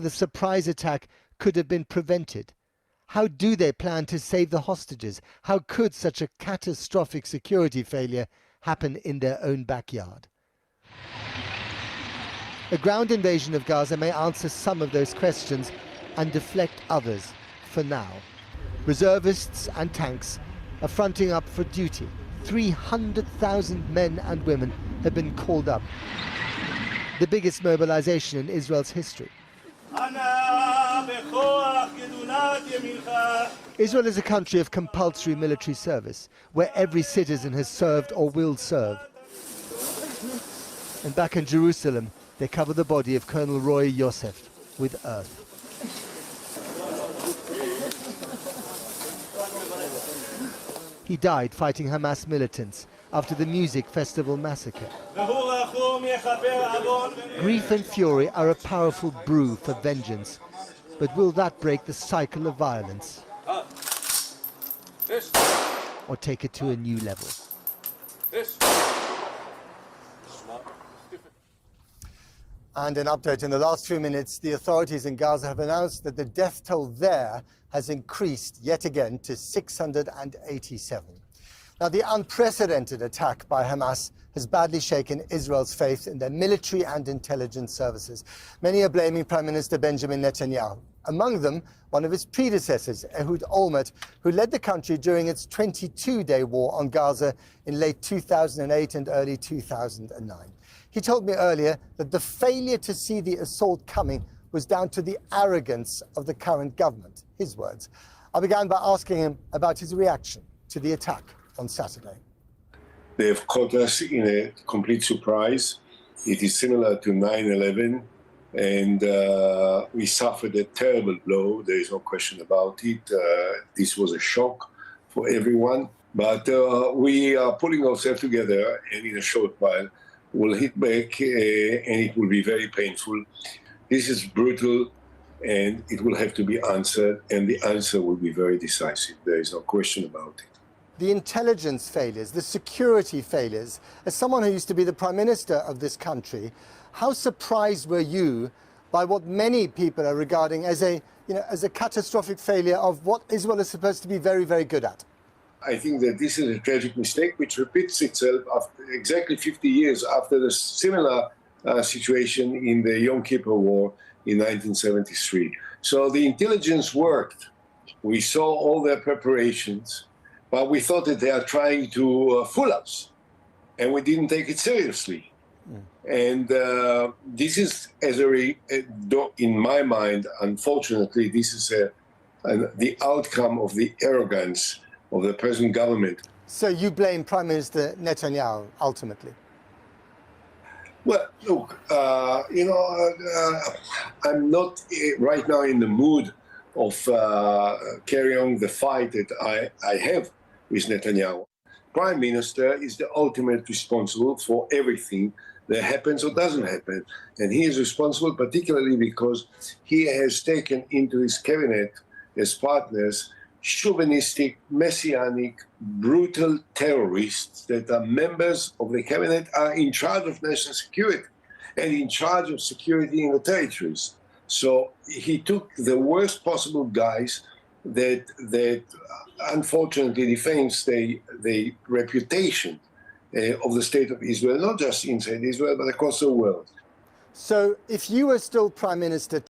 the surprise attack could have been prevented? How do they plan to save the hostages? How could such a catastrophic security failure happen in their own backyard? A ground invasion of Gaza may answer some of those questions and deflect others for now. Reservists and tanks are fronting up for duty. 300,000 men and women have been called up. The biggest mobilization in Israel's history. Israel is a country of compulsory military service, where every citizen has served or will serve. And back in Jerusalem, they cover the body of Colonel Roy Yosef with earth. He died fighting Hamas militants after the music festival massacre. Grief and fury are a powerful brew for vengeance, but will that break the cycle of violence? Or take it to a new level? And an update in the last few minutes, the authorities in Gaza have announced that the death toll there has increased yet again to 687. Now, the unprecedented attack by Hamas has badly shaken Israel's faith in their military and intelligence services. Many are blaming Prime Minister Benjamin Netanyahu. Among them, one of his predecessors, Ehud Olmert, who led the country during its 22-day war on Gaza in late 2008 and early 2009. He told me earlier that the failure to see the assault coming was down to the arrogance of the current government. His words. I began by asking him about his reaction to the attack on Saturday. They've caught us in a complete surprise. It is similar to 9/11, and we suffered a terrible blow. There is no question about it. This was a shock for everyone. But we are pulling ourselves together, and in a short while, we'll hit back, and it will be very painful. This is brutal, and it will have to be answered, and the answer will be very decisive. There is no question about it. The intelligence failures, the security failures, as someone who used to be the Prime Minister of this country, how surprised were you by what many people are regarding as a catastrophic failure of what Israel is supposed to be very, very good at? I think that this is a tragic mistake which repeats itself after exactly 50 years after the similar situation in the Yom Kippur War in 1973. So the intelligence worked. We saw all their preparations, but we thought that they are trying to fool us, and we didn't take it seriously. And this is, in my mind, unfortunately, this is the outcome of the arrogance of the present government. So you blame Prime Minister Netanyahu, ultimately? Well, look, I'm not right now in the mood of carrying on the fight that I have with Netanyahu. Prime Minister is the ultimate responsible for everything that happens or doesn't happen. And he is responsible particularly because he has taken into his cabinet as partners chauvinistic, messianic, brutal terrorists that are members of the cabinet, are in charge of national security and in charge of security in the territories. So he took the worst possible guys that unfortunately defames the reputation of the state of Israel, not just inside Israel, but across the world. So if you were still Prime Minister